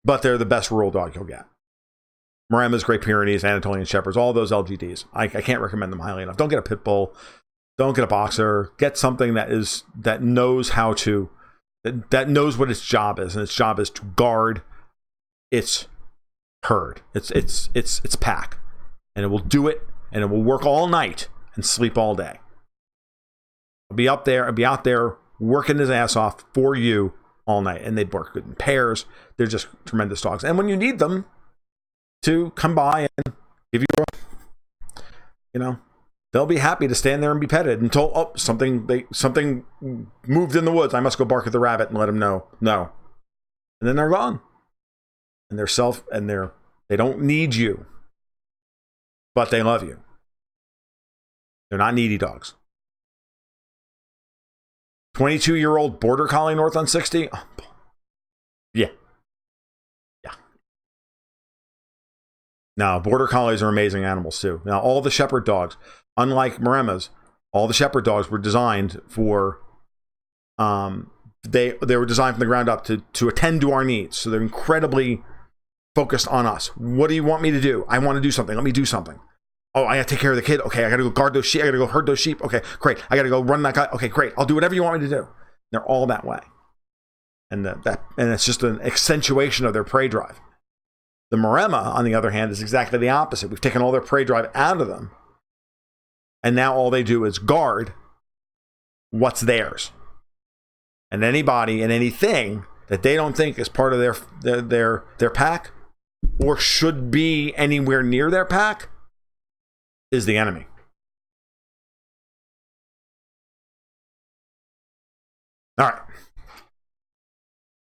But they're the best rural dog you'll get. Maremmas, Great Pyrenees, Anatolian Shepherds, all those LGDs. I can't recommend them highly enough. Don't get a pit bull. Don't get a boxer. Get something that knows how to, that knows what its job is. And its job is to guard its herd, its pack. and it will do it, and it will work all night and sleep all day. I'll be out there working his ass off for you all night, and they work good in pairs. They're just tremendous dogs. And when you need them to come by and give you they'll be happy to stand there and be petted until something moved in the woods. I must go bark at the rabbit and let him know. No. And then they're gone. And they don't need you. But they love you. They're not needy dogs. 22-year-old border collie north on 60? Oh, yeah. Now, border collies are amazing animals too. Now, all the shepherd dogs, unlike Maremas, all the shepherd dogs were designed for, they were designed from the ground up to attend to our needs. So they're incredibly focused on us. What do you want me to do? I want to do something. Let me do something. Oh, I got to take care of the kid. Okay, I got to go guard those sheep. I got to go herd those sheep. Okay, great. I got to go run that guy. Okay, great. I'll do whatever you want me to do. They're all that way. And it's just an accentuation of their prey drive. The Maremma, on the other hand, is exactly the opposite. We've taken all their prey drive out of them. And now all they do is guard what's theirs. And anybody and anything that they don't think is part of their pack or should be anywhere near their pack is the enemy. All right.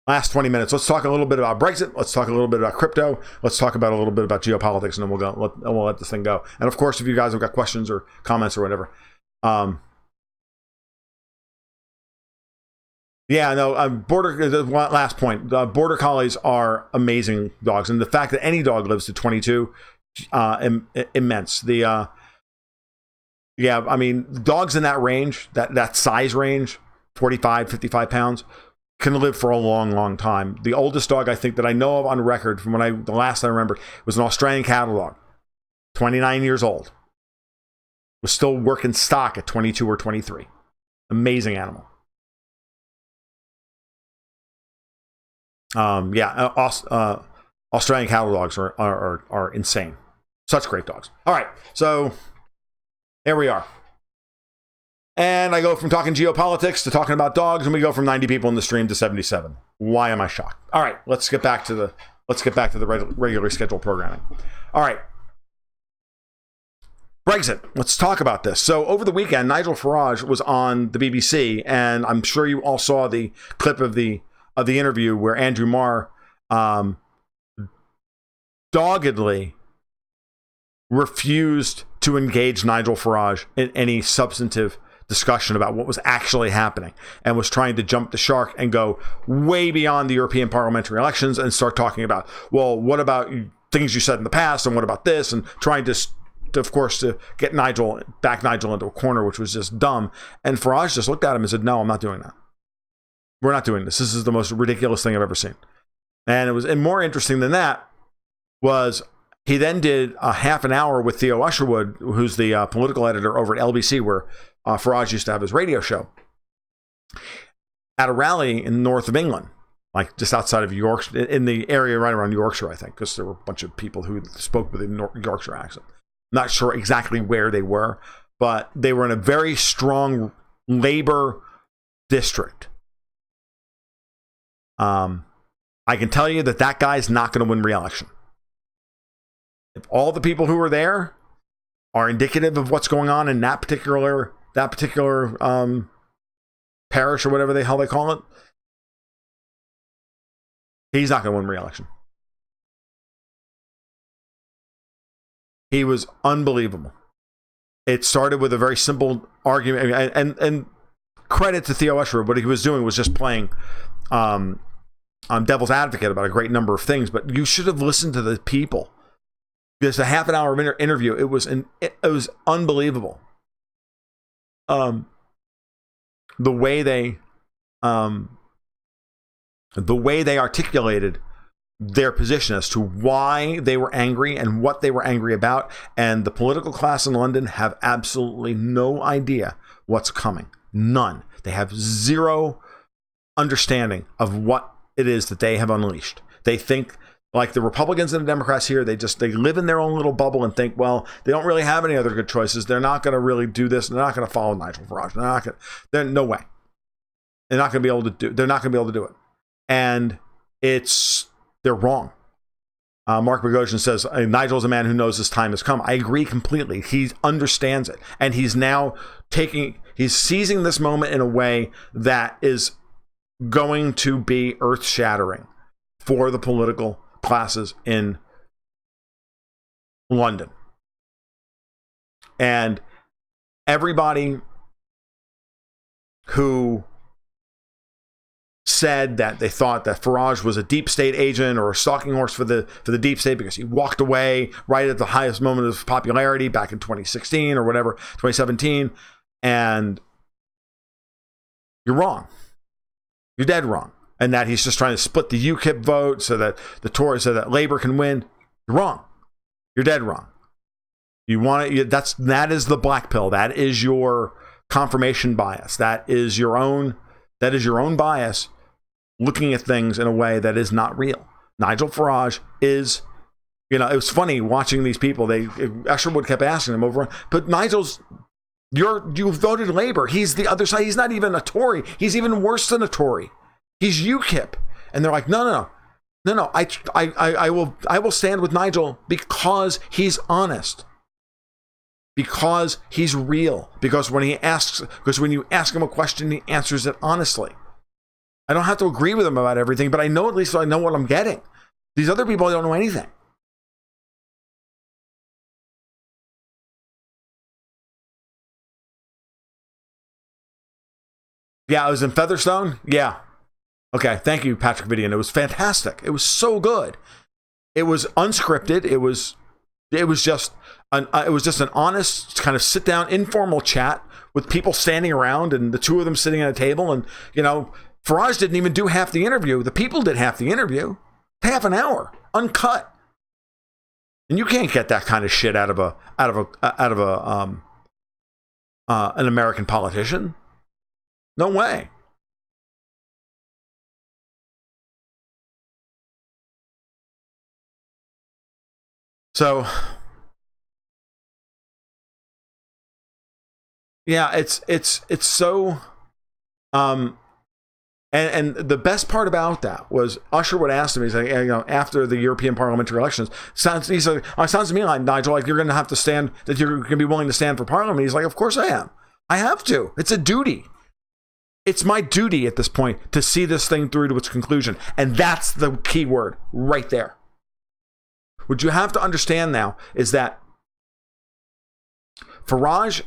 Last 20 minutes. Let's talk a little bit about Brexit. Let's talk a little bit about crypto. Let's talk about a little bit about geopolitics, and then we'll let this thing go. And of course, if you guys have got questions or comments or whatever, last point. Border collies are amazing dogs, and the fact that any dog lives to 22, immense. Dogs in that range, that size range, 45, 55 pounds. Can live for a long, long time. The oldest dog I think that I know of on record from the last I remember was an Australian cattle dog, 29 years old. Was still working stock at 22 or 23. Amazing animal. Australian cattle dogs are insane. Such great dogs. All right, so there we are. And I go from talking geopolitics to talking about dogs, and we go from 90 people in the stream to 77. Why am I shocked? All right, let's get back to the regularly scheduled programming. All right, Brexit. Let's talk about this. So over the weekend, Nigel Farage was on the BBC, and I'm sure you all saw the clip of the interview where Andrew Marr doggedly refused to engage Nigel Farage in any substantive discussion about what was actually happening, and was trying to jump the shark and go way beyond the European parliamentary elections and start talking about, well, what about things you said in the past, and what about this, and trying to get Nigel into a corner, which was just dumb. And Farage just looked at him and said, no, I'm not doing that. We're not doing this. This is the most ridiculous thing I've ever seen. And more interesting than that was he then did a half an hour with Theo Usherwood, who's the political editor over at LBC, where Farage used to have his radio show, at a rally in the north of England, like just outside of Yorkshire, in the area right around Yorkshire, I think, because there were a bunch of people who spoke with a Yorkshire accent. I'm not sure exactly where they were, but they were in a very strong Labour district. I can tell you that guy's not going to win re-election. If all the people who are there are indicative of what's going on in that particular parish or whatever the hell they call it, he's not going to win re-election. He was unbelievable. It started with a very simple argument, and credit to Theo Usherwood. What he was doing was just playing devil's advocate about a great number of things, but you should have listened to the people. There's a half an hour interview. It was unbelievable. The way they articulated their position as to why they were angry and what they were angry about, and the political class in London have absolutely no idea what's coming. None. They have zero understanding of what it is that they have unleashed. They think Like the Republicans and the Democrats here, they live in their own little bubble and think, well, they don't really have any other good choices. They're not going to really do this. They're not going to follow Nigel Farage. They're no way. They're not going to be able to do it. And they're wrong. Mark Bogosian says, Nigel's a man who knows his time has come. I agree completely. He understands it. And he's now he's seizing this moment in a way that is going to be earth-shattering for the political classes in London. And everybody who said that they thought that Farage was a deep state agent or a stalking horse for the deep state because he walked away right at the highest moment of popularity back in 2016 or whatever, 2017, and you're wrong. You're dead wrong. And that he's just trying to split the UKIP vote so that that Labour can win. You're wrong. You're dead wrong. You want it. That is the black pill. That is your confirmation bias. That is your own bias looking at things in a way that is not real. Nigel Farage is, it was funny watching these people. Escherwood kept asking them over, but Nigel's, you voted Labour. He's the other side. He's not even a Tory. He's even worse than a Tory. He's UKIP. And they're like, no. I will stand with Nigel because he's honest. Because he's real. Because when you ask him a question, he answers it honestly. I don't have to agree with him about everything, but I know at least I know what I'm getting. These other people don't know anything. Yeah, I was in Featherstone. Yeah. Okay, thank you, Patrick Vidian. It was fantastic. It was so good. It was unscripted. It was just an honest kind of sit down, informal chat with people standing around and the two of them sitting at a table. And Farage didn't even do half the interview. The people did half the interview, half an hour, uncut. And you can't get that kind of shit out of an American politician. No way. So, yeah, it's so, and the best part about that was Usherwood asked him, he's like, after the European parliamentary elections, sounds to me like, Nigel, like you're going to have to stand, that you're going to be willing to stand for parliament. He's like, of course I am. I have to. It's a duty. It's my duty at this point to see this thing through to its conclusion. And that's the key word right there. What you have to understand now is that Farage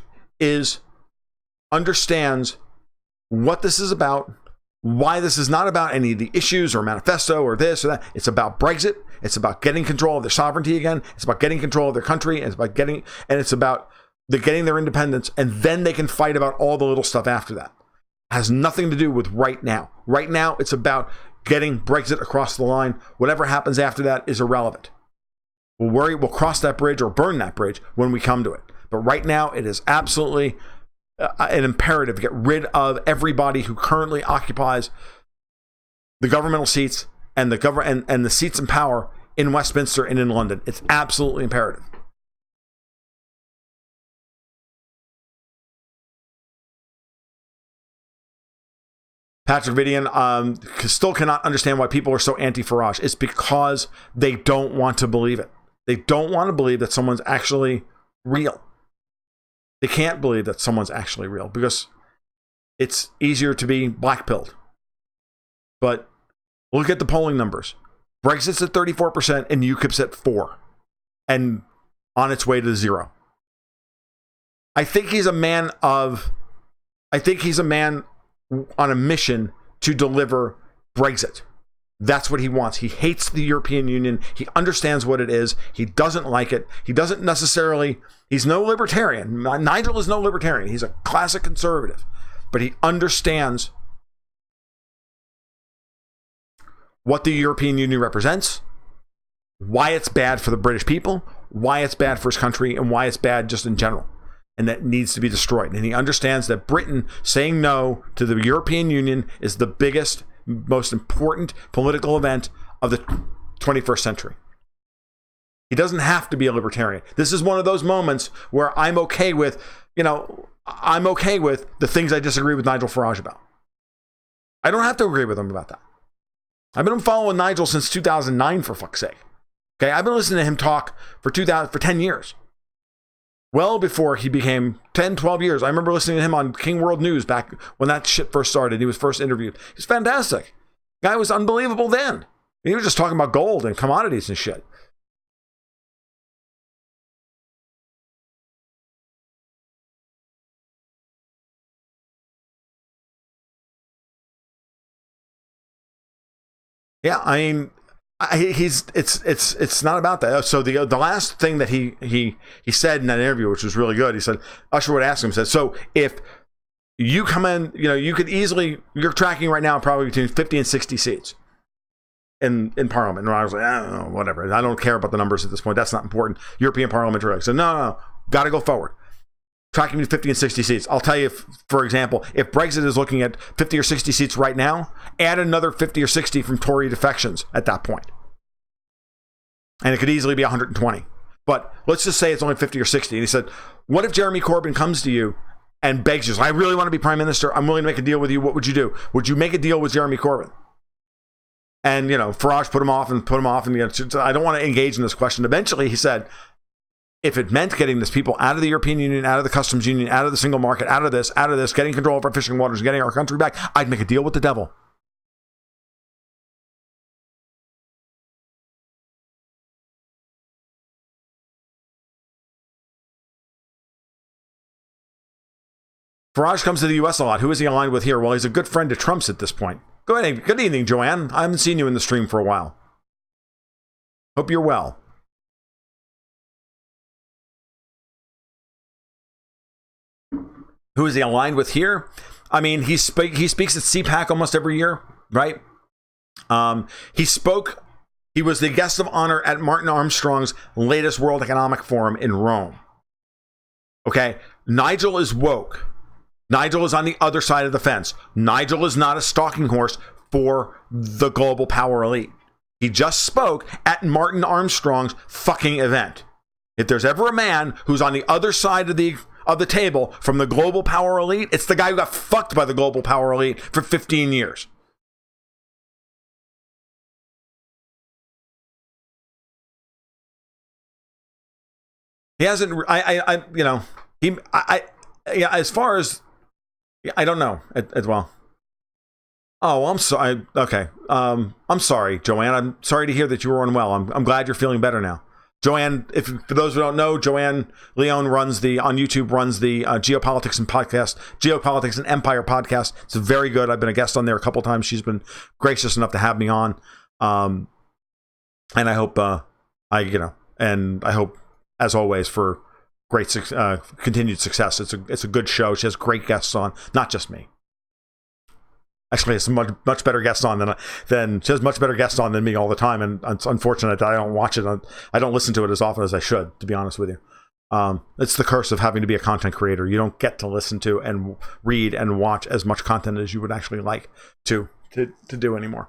understands what this is about, why this is not about any of the issues or manifesto or this or that. It's about Brexit. It's about getting control of their sovereignty again. It's about getting control of their country. It's about getting their independence, and then they can fight about all the little stuff after that. It has nothing to do with right now. Right now, it's about getting Brexit across the line. Whatever happens after that is irrelevant. We'll cross that bridge or burn that bridge when we come to it. But right now, it is absolutely an imperative to get rid of everybody who currently occupies the governmental seats and the seats in power in Westminster and in London. It's absolutely imperative. Patrick Vidian still cannot understand why people are so anti-Farage. It's because they don't want to believe it. They don't want to believe that someone's actually real. They can't believe that someone's actually real because it's easier to be black-pilled. But look at the polling numbers. Brexit's at 34% and UKIP's at 4%. And on its way to 0. I think he's a man on a mission to deliver Brexit. That's what he wants. He hates the European Union. He understands what it is. He doesn't like it. He's no libertarian. Nigel is no libertarian. He's a classic conservative. But he understands what the European Union represents, why it's bad for the British people, why it's bad for his country, and why it's bad just in general. And that needs to be destroyed. And he understands that Britain saying no to the European Union is the biggest, most important political event of the 21st century. He doesn't have to be a libertarian. This is one of those moments where I'm okay with, I'm okay with the things I disagree with Nigel Farage about. I don't have to agree with him about that. I've been following Nigel since 2009, for fuck's sake. Okay, I've been listening to him talk for 10 years. Well before he became 10, 12 years. I remember listening to him on King World News back when that shit first started. He was first interviewed. He was fantastic. The guy was unbelievable then. He was just talking about gold and commodities and shit. Yeah, I mean, it's not about that. So the last thing that he said in that interview, which was really good, he said, Usher would ask him, said, so if you come in, you could easily, you're tracking right now probably between 50 and 60 seats in Parliament. And I was like, I don't know, whatever. I don't care about the numbers at this point. That's not important. European Parliament. So no, got to go forward. Tracking to 50 and 60 seats. I'll tell you, for example, if Brexit is looking at 50 or 60 seats right now, add another 50 or 60 from Tory defections at that point. And it could easily be 120. But let's just say it's only 50 or 60. And he said, what if Jeremy Corbyn comes to you and begs you, I really want to be prime minister. I'm willing to make a deal with you. What would you do? Would you make a deal with Jeremy Corbyn? And, Farage put him off. And I don't want to engage in this question. Eventually, he said, if it meant getting this people out of the European Union, out of the customs union, out of the single market, out of this, getting control of our fishing waters, getting our country back, I'd make a deal with the devil. Farage comes to the U.S. a lot. Who is he aligned with here? Well, he's a good friend to Trump's at this point. Go ahead. Good evening, Joanne. I haven't seen you in the stream for a while. Hope you're well. Who is he aligned with here? I mean, he speaks at CPAC almost every year, right? He was the guest of honor at Martin Armstrong's latest World Economic Forum in Rome. Okay, Nigel is woke. Nigel is on the other side of the fence. Nigel is not a stalking horse for the global power elite. He just spoke at Martin Armstrong's fucking event. If there's ever a man who's on the other side of the table from the global power elite, it's the guy who got fucked by the global power elite for 15 years. He hasn't, as far as, I don't know as well. Oh, I'm sorry. Okay. I'm sorry, Joanne. I'm sorry to hear that you were unwell. I'm glad you're feeling better now. Joanne, for those who don't know, Joanne Leone on YouTube runs the Geopolitics and Empire podcast. It's very good. I've been a guest on there a couple times. She's been gracious enough to have me on. And I hope, and I hope, as always, for great continued success. It's a good show. She has great guests on, not just me. Actually, it's much better guests on than she has much better guests on than me all the time, and it's unfortunate that I don't watch it. I don't listen to it as often as I should, to be honest with you. It's the curse of having to be a content creator. You don't get to listen to and read and watch as much content as you would actually like to do anymore.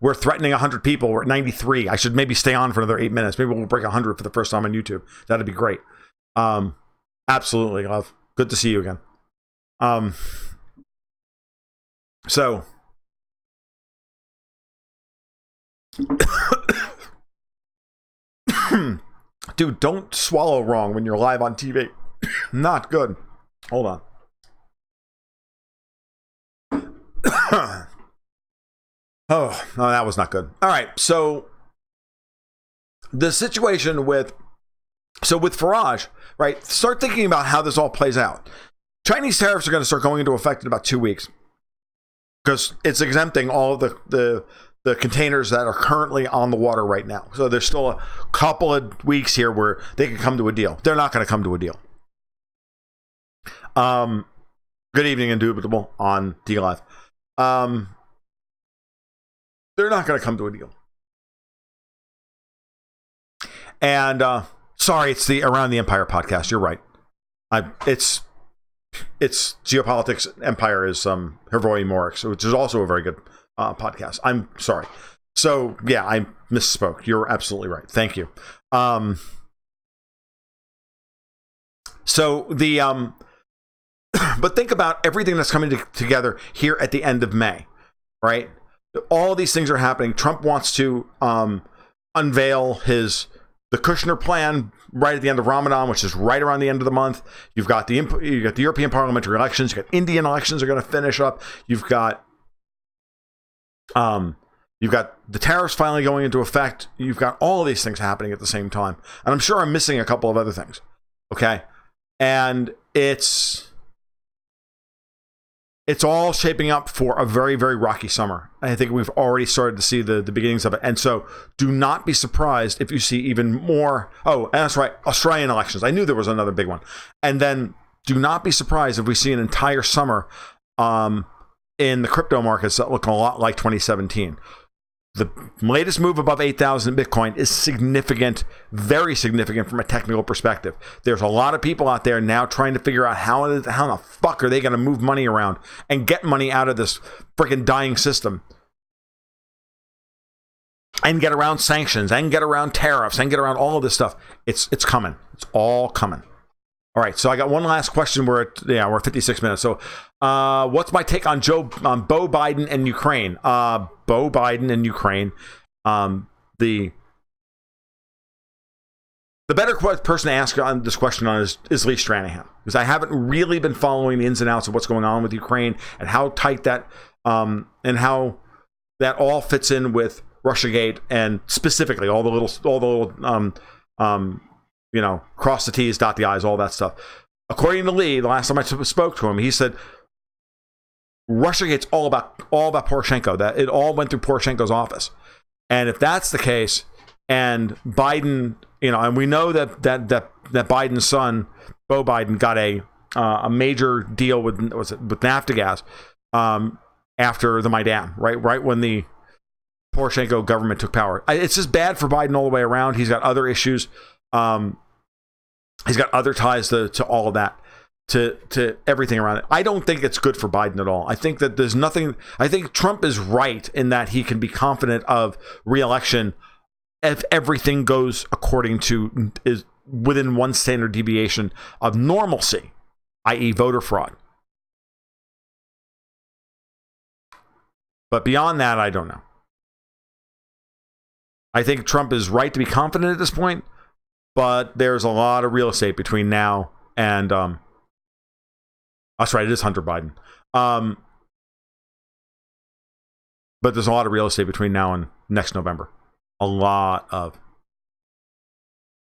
We're threatening 100 people. We're at 93. I should maybe stay on for another 8 minutes. Maybe we'll break 100 for the first time on YouTube. That'd be great. Absolutely, love. Good to see you again. So dude, don't swallow wrong when you're live on TV. Not good. Hold on. Oh, no, that was not good. All right. So the situation with Farage, right? Start thinking about how this all plays out. Chinese tariffs are going to start going into effect in about 2 weeks because it's exempting all of the containers that are currently on the water right now. So there's still a couple of weeks here where they can come to a deal. They're not going to come to a deal. Good evening, Indubitable on DLive. They're not going to come to a deal. And sorry, it's the Around the Empire podcast. You're right. It's Geopolitics Empire is Hervoy Morix, which is also a very good podcast. I'm sorry. So yeah, I misspoke. You're absolutely right. Thank you. So the but think about everything that's coming together here at the end of May, right? All these things are happening. Trump wants to unveil the Kushner plan right at the end of Ramadan, which is right around the end of the month. You've got the European parliamentary elections. You've got Indian elections are going to finish up. You've got the tariffs finally going into effect. You've got all of these things happening at the same time. And I'm sure I'm missing a couple of other things. Okay. And it's all shaping up for a very, very rocky summer. I think we've already started to see the beginnings of it. And so do not be surprised if you see even more. Oh, and that's right. Australian elections. I knew there was another big one. And then do not be surprised if we see an entire summer in the crypto markets that look a lot like 2017. The latest move above 8,000 Bitcoin is significant, very significant from a technical perspective. There's a lot of people out there now trying to figure out how the fuck are they going to move money around and get money out of this freaking dying system and get around sanctions and get around tariffs and get around all of this stuff. It's coming. It's all coming. All right, so I got one last question. We're at 56 minutes. So, what's my take on Beau Biden and Ukraine? Beau Biden and Ukraine. The better person to ask on this question on is Lee Stranahan, because I haven't really been following the ins and outs of what's going on with Ukraine and how tight that and how that all fits in with Russiagate and specifically all the little cross the T's, dot the I's, all that stuff. According to Lee, the last time I spoke to him, he said Russiagate's all about Poroshenko, that it all went through Poroshenko's office. And if that's the case, and Biden, and we know that Biden's son, Beau Biden, got a major deal with Naftagaz after the Maidan, right when the Poroshenko government took power. It's just bad for Biden all the way around. He's got other issues. He's got other ties to all of that, to everything around it. I don't think it's good for Biden at all. I think that there's nothing. I think Trump is right in that he can be confident of re-election if everything goes according to is within one standard deviation of normalcy, i.e., voter fraud. But beyond that, I don't know. I think Trump is right to be confident at this point. But there's a lot of real estate between now and that's right, it is Hunter Biden. But there's a lot of real estate between now and next November. A lot of.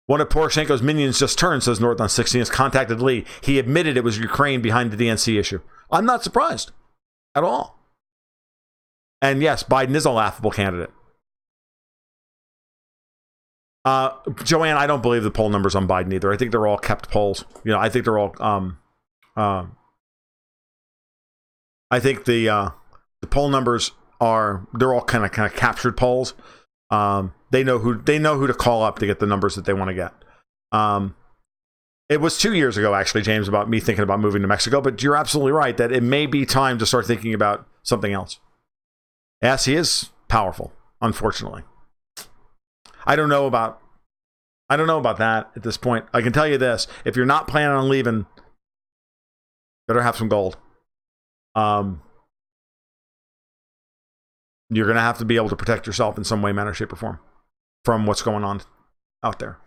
One of Poroshenko's minions just turned, says North on 16, has contacted Lee. He admitted it was Ukraine behind the DNC issue. I'm not surprised at all. And yes, Biden is a laughable candidate. Joanne, I don't believe the poll numbers on Biden either. I think they're all kept polls. I think they're all. I think the poll numbers they're all kind of captured polls. They know who to call up to get the numbers that they want to get. It was 2 years ago, actually, James, about me thinking about moving to Mexico. But you're absolutely right that it may be time to start thinking about something else. Yes, he is powerful, unfortunately. I don't know about that at this point. I can tell you this. If you're not planning on leaving, better have some gold. You're going to have to be able to protect yourself in some way, manner, shape, or form from what's going on out there.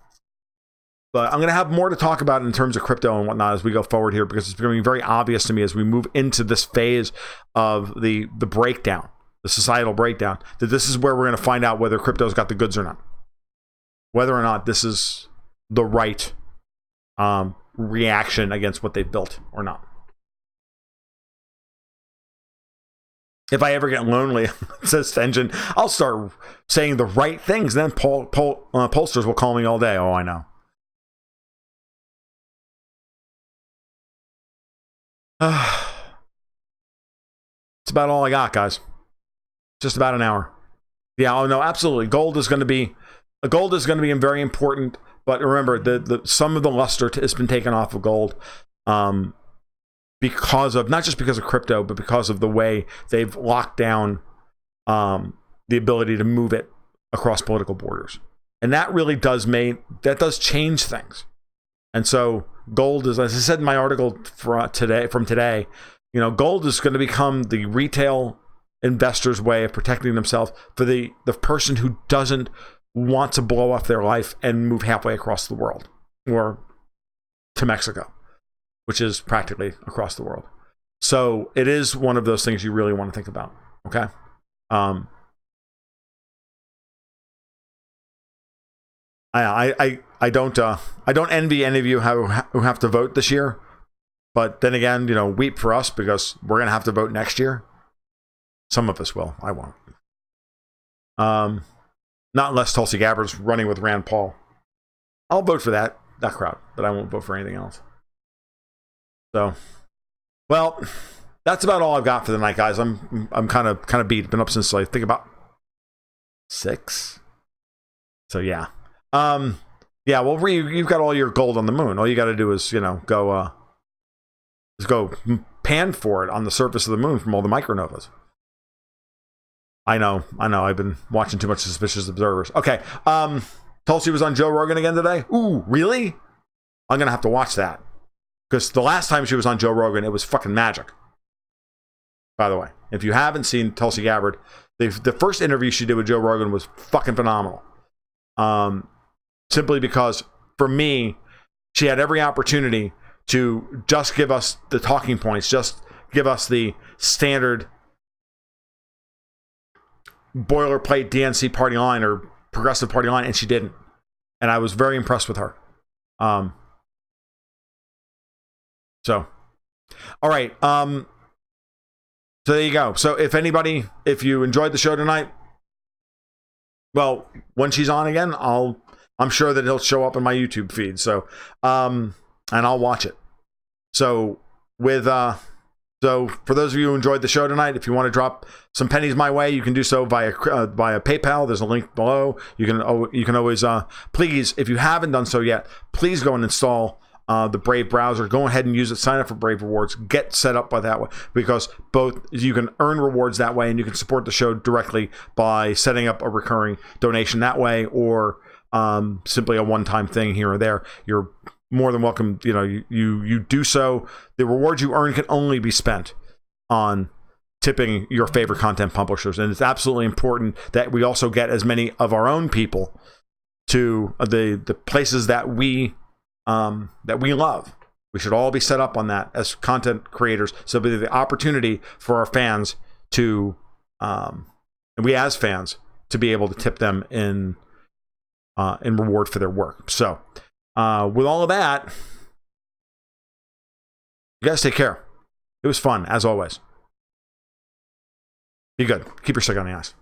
But I'm going to have more to talk about in terms of crypto and whatnot as we go forward here, because it's becoming very obvious to me as we move into this phase of the breakdown, the societal breakdown, that this is where we're going to find out whether crypto's got the goods or not. Whether or not this is the right reaction against what they've built or not. If I ever get lonely, says Engine, I'll start saying the right things. Then pollsters will call me all day. Oh, I know. It's about all I got, guys. Just about an hour. Yeah, oh no, absolutely. Gold is going to be very important, but remember, the some of the luster has been taken off of gold because of, not just because of crypto, but because of the way they've locked down the ability to move it across political borders. And that really does change things. And so gold is, as I said in my article from today, gold is going to become the retail investor's way of protecting themselves for the person who doesn't want to blow up their life and move halfway across the world or to Mexico, which is practically across the world. So it is one of those things you really want to think about. Okay. I don't envy any of you who have to vote this year, but then again, weep for us because we're gonna have to vote next year. Some of us will. I won't. Not unless Tulsi Gabbard's running with Rand Paul. I'll vote for that crowd, but I won't vote for anything else. So, well, that's about all I've got for the night, guys. I'm kind of beat. Been up since I think about 6. So yeah. Yeah, well, you've got all your gold on the moon. All you got to do is, go pan for it on the surface of the moon from all the micronovas. I know. I've been watching too much Suspicious Observers. Okay. Tulsi was on Joe Rogan again today. Ooh, really? I'm gonna have to watch that because the last time she was on Joe Rogan, it was fucking magic. By the way, if you haven't seen Tulsi Gabbard, the first interview she did with Joe Rogan was fucking phenomenal. Simply because, for me, she had every opportunity to just give us the talking points, just give us the standard boilerplate DNC party line or progressive party line, and she didn't. And I was very impressed with her. So, all right. So there you go. So if you enjoyed the show tonight, well, when she's on again, I'm sure that he'll show up in my YouTube feed. So, and I'll watch it. So so for those of you who enjoyed the show tonight, if you want to drop some pennies my way, you can do so via PayPal. There's a link below. You can always, please, if you haven't done so yet, please go and install the Brave browser. Go ahead and use it. Sign up for Brave Rewards. Get set up by that way, because both you can earn rewards that way, and you can support the show directly by setting up a recurring donation that way, or simply a one-time thing here or there. You're more than welcome. You do so. The rewards you earn can only be spent on tipping your favorite content publishers, and it's absolutely important that we also get as many of our own people to the places that we love. We should all be set up on that as content creators, so that the opportunity for our fans to and we as fans to be able to tip them in reward for their work. So with all of that, you guys take care. It was fun, as always. Be good. Keep your stick on the ice.